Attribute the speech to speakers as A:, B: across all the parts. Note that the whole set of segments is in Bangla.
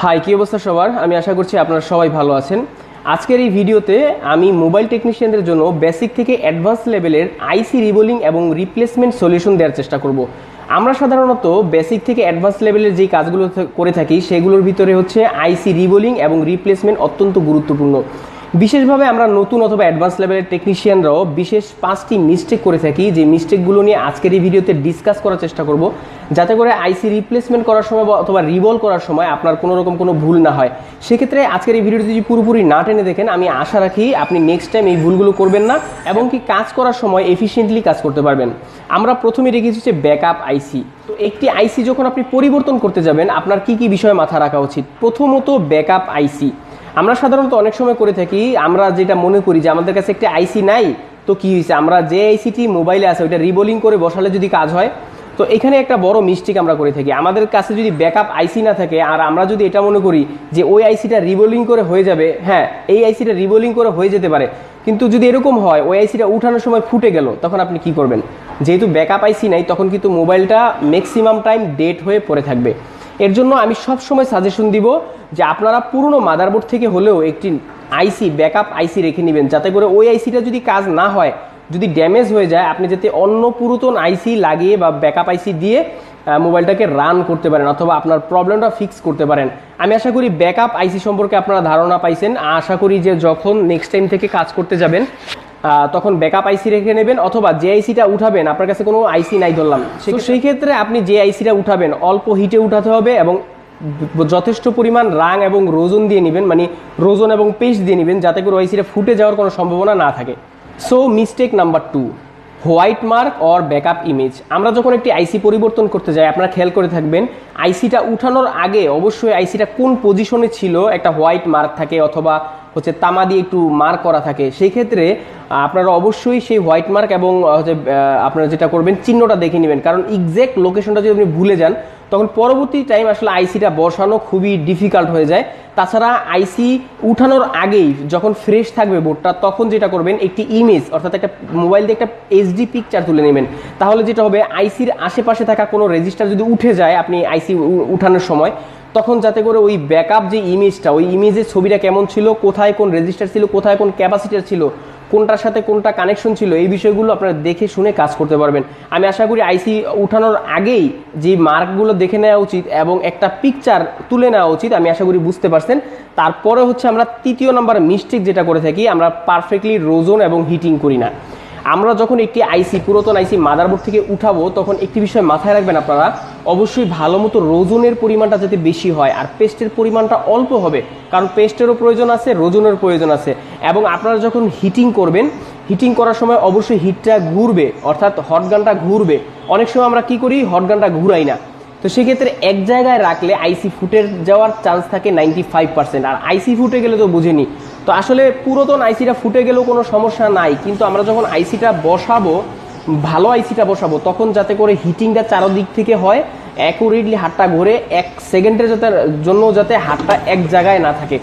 A: হাই, কি অবস্থা সবার? আমি আশা করছি আপনারা সবাই ভালো আছেন। আজকের এই ভিডিওতে আমি মোবাইল টেকনিশিয়ানদের জন্য বেসিক থেকে অ্যাডভান্স লেভেলের আইসি রিবোলিং এবং রিপ্লেসমেন্ট সলিউশন দেওয়ার চেষ্টা করব। আমরা সাধারণত বেসিক থেকে অ্যাডভান্স লেভেলের যেই কাজগুলো করে থাকি সেগুলোর ভিতরে হচ্ছে আইসি রিবোলিং এবং রিপ্লেসমেন্ট অত্যন্ত গুরুত্বপূর্ণ। বিশেষভাবে আমরা নতুন অথবা অ্যাডভান্স লেভেলের টেকনিশিয়ানরাও বিশেষ 5টি মিস্টেক করে থাকি, যে মিস্টেকগুলো নিয়ে আজকের এই ভিডিওতে ডিসকাস করার চেষ্টা করব, যাতে করে আইসি রিপ্লেসমেন্ট করার সময় অথবা রিভল করার সময় আপনার কোনো রকম কোনো ভুল না হয়। সেক্ষেত্রে আজকের এই ভিডিওটি যদি পুরোপুরি না টেনে দেখেন, আমি আশা রাখি আপনি নেক্সট টাইম এই ভুলগুলো করবেন না এবং কি কাজ করার সময় এফিশিয়েন্টলি কাজ করতে পারবেন। আমরা প্রথমে রেখেছি হচ্ছে ব্যাকআপ আইসি। তো একটি আইসি যখন আপনি পরিবর্তন করতে যাবেন, আপনার কি কি বিষয় মাথায় রাখা উচিত? প্রথমত ব্যাকআপ আইসি। আমরা সাধারণত অনেক সময় করে থাকি, আমরা যেটা মনে করি যে আমাদের কাছে একটা আইসি নাই, তো কি হয়েছে, আমরা যে আইসিটি মোবাইলে আছে ওইটা রিবোলিং করে বসালে যদি কাজ হয়। তো এখানে একটা বড় মিস্টেক আমরা করে থাকি। আমাদের কাছে যদি ব্যাকআপ আইসি না থাকে আর আমরা যদি এটা মনে করি যে ওই আইসিটা রিবোলিং করে হয়ে যাবে, হ্যাঁ এই আইসিটা রিবোলিং করে হয়ে যেতে পারে, কিন্তু যদি এরকম হয় ওই আইসিটা উঠানোর সময় ফুটে গেল, তখন আপনি কি করবেন? যেহেতু ব্যাকআপ আইসি নাই, তখন কিন্তু মোবাইলটা ম্যাক্সিমাম টাইম ডেড হয়ে পড়ে থাকবে। এর জন্য আমি সব সময় সাজেশন দিব যে আপনারা পুরনো মাদারবোর্ড থেকে হলেও একটি আইসি ব্যাকআপ আইসি রেখে নেবেন, যাতে করে ওই আইসিটা যদি কাজ না হয়, যদি ড্যামেজ হয়ে যায়, আপনি যাতে অন্য পুরাতন আইসি লাগিয়ে বা ব্যাকআপ আইসি দিয়ে মোবাইলটাকে রান করতে পারেন অথবা আপনার প্রবলেমটা ফিক্স করতে পারেন। আমি আশা করি ব্যাকআপ আইসি সম্পর্কে আপনারা ধারণা পাইছেন। আশা করি যে যখন নেক্সট টাইম থেকে কাজ করতে যাবেন তখন ব্যাকআপ আইসি রেখে নেবেন, অথবা যে আইসিটা উঠাবেন আপনার কাছে কোনো আইসি নাই ধরলাম, সেই ক্ষেত্রে আপনি যে আইসিটা উঠাবেন অল্প হিটে উঠাতে হবে এবং যথেষ্ট পরিমাণ রাং এবং রোজন দিয়ে নেবেন, মানে রোজন এবং পেস্ট দিয়ে নেবেন, যাতে করে আইসিটা ফুটে যাওয়ার কোনো সম্ভাবনা না থাকে। So mistake number 2, white mark or backup image. আমরা যখন একটি আইসি পরিবর্তন করতে যাই, আপনারা খেয়াল করে থাকবেন আইসিটা উঠানোর আগে অবশ্যই আইসিটা কোন পজিশনে ছিল একটা হোয়াইট মার্ক থাকে, অথবা হচ্ছে তামা দিয়ে একটু মার্ক করা থাকে। সেই ক্ষেত্রে আপনারা অবশ্যই সেই হোয়াইট মার্ক এবং হচ্ছে আপনারা যেটা করবেন চিহ্নটা দেখে নেবেন, কারণ এক্স্যাক্ট লোকেশনটা যদি আপনি ভুলে যান তখন পরবর্তী টাইম আসলে আইসিটা বসানো খুবই ডিফিকাল্ট হয়ে যায়। তাছাড়া আইসি উঠানোর আগেই যখন ফ্রেশ থাকবে বোর্ডটা, তখন যেটা করবেন একটি ইমেজ অর্থাৎ একটা মোবাইল দিয়ে একটা এইচডি পিকচার তুলে নেবেন। তাহলে যেটা হবে, আইসির আশেপাশে থাকা কোনো রেজিস্টার যদি উঠে যায় আপনি আইসি উঠানোর সময়, তখন যাতে করে ওই ব্যাকআপ যে ইমেজটা, ওই ইমেজের ছবিটা কেমন ছিল, কোথায় কোন রেজিস্টার ছিল, কোথায় কোন ক্যাপাসিটার ছিল, কোনটার সাথে কোনটা কানেকশন ছিল, এই বিষয়গুলো আপনারা দেখে শুনে কাজ করতে পারবেন। আমি আশা করি আইসি উঠানোর আগেই যে মার্কগুলো দেখে নেওয়া উচিত এবং একটা পিকচার তুলে নেওয়া উচিত। আমি আশা করি বুঝতে পারছেন। তারপরে হচ্ছে আমরা তৃতীয় নাম্বার মিস্টেক যেটা করে থাকি, আমরা পারফেক্টলি রোজন এবং হিটিং করি না। আমরা যখন একটি আইসি পুরাতন আইসি মাদারবোর্ড থেকে উঠাবো, তখন একটি বিষয় মাথায় রাখবেন আপনারা, অবশ্যই ভালো মতো রোজনের পরিমাণটা যাতে বেশি হয় আর পেস্টের পরিমাণটা অল্প হবে, কারণ পেস্টেরও প্রয়োজন আছে, রোজনের প্রয়োজন আছে। এবং আপনারা যখন হিটিং করবেন, হিটিং করার সময় অবশ্যই হিটটা ঘুরবে, অর্থাৎ হটগানটা ঘুরবে। অনেক সময় আমরা কি করি, হটগানটা ঘুরাই না। তো সেক্ষেত্রে এক জায়গায় রাখলে আইসি ফুটে যাওয়ার চান্স থাকে 95%, আর আইসি ফুটে গেলে তো বুঝেনি। তো আসলে পুরাতন আইসিটা ফুটে গেলেও কোনো সমস্যা নাই, কিন্তু আমরা যখন আইসিটা বসাবো, ভালো আইসিটা বসাবো, তখন যাতে করে হিটিংটা চারদিক থেকে হয়, অ্যাকুরেটলি হাতটা ঘুরে 1 সেকেন্ডের জন্য যাতে হাতটা এক জায়গায় না থাকে।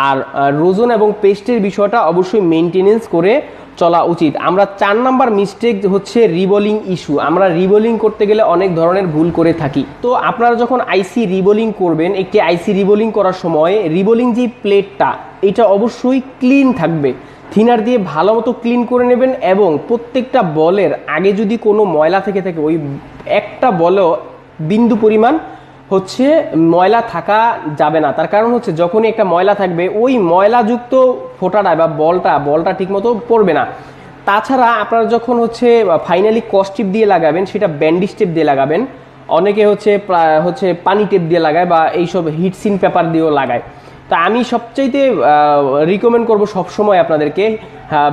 A: আর রোজন এবং পেস্টের বিষয়টা অবশ্যই মেনটেনেন্স করে চলা উচিত। আমরা 4 নাম্বার মিস্টেক হচ্ছে রিবোলিং ইস্যু। আমরা রিবোলিং করতে গেলে অনেক ধরনের ভুল করে থাকি। তো আপনারা যখন আইসি রিবোলিং করবেন, একটি আইসি রিবোলিং করার সময় রিবোলিং যে প্লেটটা, এটা অবশ্যই ক্লিন থাকবে। থিনার দিয়ে ভালো মতো ক্লিন করে নেবেন এবং প্রত্যেকটা বলের আগে যদি কোনো ময়লা থেকে থাকে, ওই একটা বলেও বিন্দু পরিমাণ হচ্ছে ময়লা থাকা যাবে না। তার কারণ হচ্ছে যখনই একটা ময়লা থাকবে, ওই ময়লাযুক্ত ফোঁটাটা বা বলটা ঠিকমতো পড়বে না। তাছাড়া আপনারা যখন হচ্ছে ফাইনালি কস্টিপ দিয়ে লাগাবেন, সেটা ব্যান্ডিজ টেপ দিয়ে লাগাবেন। অনেকে হচ্ছে পানি টেপ দিয়ে লাগায় বা এইসব হিটসিন পেপার দিয়েও লাগায়। তা আমি সবচাইতে রিকমেন্ড করবো সবসময় আপনাদেরকে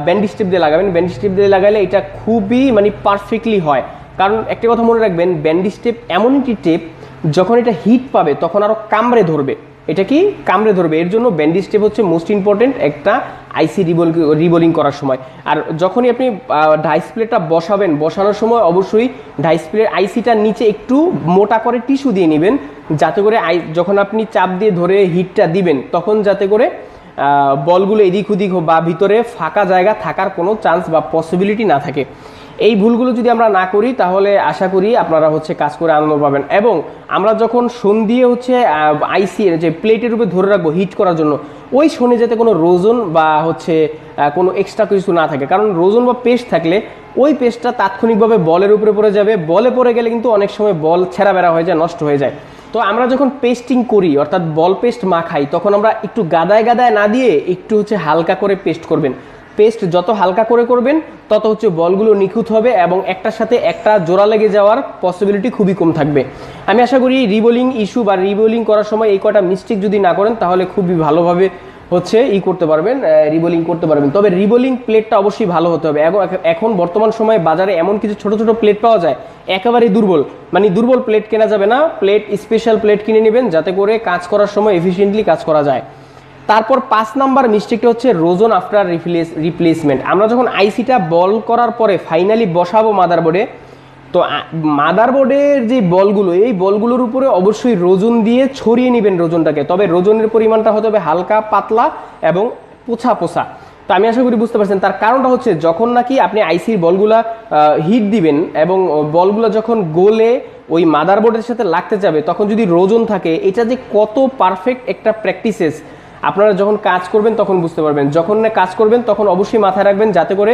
A: ব্যান্ডিজ টেপ দিয়ে লাগাবেন। ব্যান্ডিজ টেপ দিয়ে লাগালে এটা খুবই মানে পারফেক্টলি হয়। কারণ একটা কথা মনে রাখবেন, ব্যান্ডিজ টেপ এমন একটি টেপ, যখন এটা হিট পাবে তখন আরও কামড়ে ধরবে। এটা কি কামড়ে ধরবে, এর জন্য ব্যান্ডিজ টেপ হচ্ছে মোস্ট ইম্পর্টেন্ট একটা আইসি রিবোলিং করার সময়। আর যখনই আপনি ডাইস প্লেটটা বসানোর সময় অবশ্যই ডাইস প্লেট আইসিটার নিচে একটু মোটা করে টিস্যু দিয়ে নেবেন, যাতে করে যখন আপনি চাপ দিয়ে ধরে হিটটা দিবেন, তখন যাতে করে বলগুলো এদিক ওদিক বা ভিতরে ফাঁকা জায়গা থাকার কোনো চান্স বা পসিবিলিটি না থাকে। এই ভুলগুলো যদি আমরা না করি তাহলে আশা করি আপনারা হচ্ছে কাজ করে আনন্দ পাবেন। এবং আমরা যখন শোন দিয়ে হচ্ছে আইসি যে প্লেটের উপরে ধরে রাখবো হিট করার জন্য, ওই শোনে যাতে কোনো রোজন বা হচ্ছে কোনো এক্সট্রা কিছু না থাকে, কারণ রোজন বা পেস্ট থাকলে ওই পেস্টটা তাৎক্ষণিকভাবে বলের উপরে পড়ে যাবে, বলে পড়ে গেলে কিন্তু অনেক সময় বল ছেঁড়া বেড়া হয়ে যায়, নষ্ট হয়ে যায়। তো আমরা যখন পেস্টিং করি অর্থাৎ বল পেস্ট মাখাই, তখন আমরা একটু গাদায় গাদায় না দিয়ে একটু হচ্ছে হালকা করে পেস্ট করবেন। পেস্ট যত হালকা করে করবেন তত হচ্ছে বলগুলো নিখুঁত হবে এবং একটার সাথে একটা জোড়া লেগে যাওয়ার পসিবিলিটি খুবই কম থাকবে। আমি আশা করি রিবোলিং ইস্যু বা রিবোলিং করার সময় এই কটা মিস্টেক যদি না করেন তাহলে খুবই ভালোভাবে হচ্ছে করতে পারবেন, রিবোলিং করতে পারবেন। তবে রিবোলিং প্লেটটা অবশ্যই ভালো হতে হবে। এখন বর্তমান সময়ে বাজারে এমন কিছু ছোট ছোট প্লেট পাওয়া যায় একেবারেই দুর্বল, মানে দুর্বল প্লেট কেনা যাবে না, প্লেট স্পেশাল প্লেট কিনে নেবেন যাতে করে কাজ করার সময় এফিসিয়েন্টলি কাজ করা যায়। তারপর 5 নাম্বার মিস্টেকটা হচ্ছে রোজন আফটার রিপ্লেসমেন্ট। আমরা যখন আইসিটা বল করার পরে ফাইনালি বসাবো মাদারবোর্ডে, তো মাদারবোর্ডের যে বলগুলো, এই বলগুলোর উপরে অবশ্যই রোজন দিয়ে ছড়িয়ে নেবেন রোজনটাকে। তবে রোজনের পরিমাণটা হতে হবে হালকা পাতলা এবং পোছা পোছা। তো আমি আশা করি বুঝতে পারছেন। তার কারণটা হচ্ছে যখন নাকি আপনি আইসির বলগুলা হিট দিবেন এবং বলগুলো যখন গোলে ওই মাদারবোর্ডের সাথে লাগতে যাবে, তখন যদি রোজন থাকে, এটা যে কত পারফেক্ট একটা প্র্যাকটিসেস আপনারা যখন কাজ করবেন তখন বুঝতে পারবেন। যখন না কাজ করবেন তখন অবশ্যই মাথায় রাখবেন যাতে করে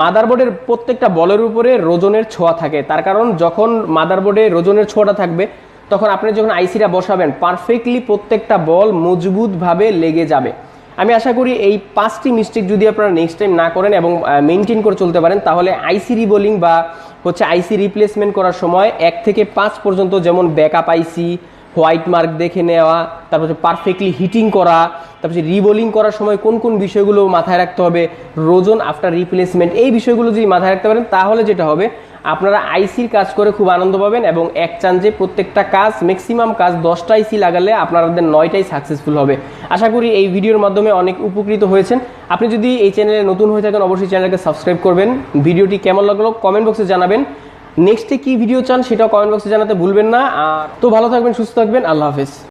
A: মাদারবোর্ডের প্রত্যেকটা বলের উপরে রোজনের ছোঁয়া থাকে। তার কারণ যখন মাদারবোর্ডে রোজনের ছোঁয়াটা থাকবে তখন আপনি যখন আইসিটা বসাবেন পারফেক্টলি প্রত্যেকটা বল মজবুতভাবে লেগে যাবে। আমি আশা করি এই 5টি মিস্টেক যদি আপনারা নেক্সট টাইম না করেন এবং মেনটেন করে চলতে পারেন, তাহলে আইসি রিবোলিং বা হচ্ছে আইসি রিপ্লেসমেন্ট করার সময় 1 থেকে 5 পর্যন্ত, যেমন ব্যাকআপ আইসি, হোয়াইট মার্ক দেখে নেওয়া, তারপর পারফেক্টলি হিটিং করা, তারপর রিবোলিং করার সময় কোন কোন বিষয়গুলো মাথায় রাখতে হবে, রোজন আফটার রিপ্লেসমেন্ট, এই বিষয়গুলো যদি মাথায় রাখতে পারেন তাহলে যেটা হবে আপনারা আইসির কাজ করে খুব আনন্দ পাবেন এবং এক চান্সে প্রত্যেকটা কাজ, ম্যাক্সিমাম কাজ 10টা আইসি লাগালে আপনাদের 9টাই সাকসেসফুল হবে। আশা করি এই ভিডিওর মাধ্যমে অনেক উপকৃত হয়েছেন। আপনি যদি এই চ্যানেলে নতুন হয়ে থাকেন অবশ্যই চ্যানেলকে সাবস্ক্রাইব করবেন। ভিডিওটি কেমন লাগলো কমেন্ট বক্সে জানাবেন। নেক্সটে কি ভিডিও চান সেটাও কমেন্ট বক্সে জানাতে ভুলবেন না। আর তো ভালো থাকবেন, সুস্থ থাকবেন, আল্লাহ হাফেজ।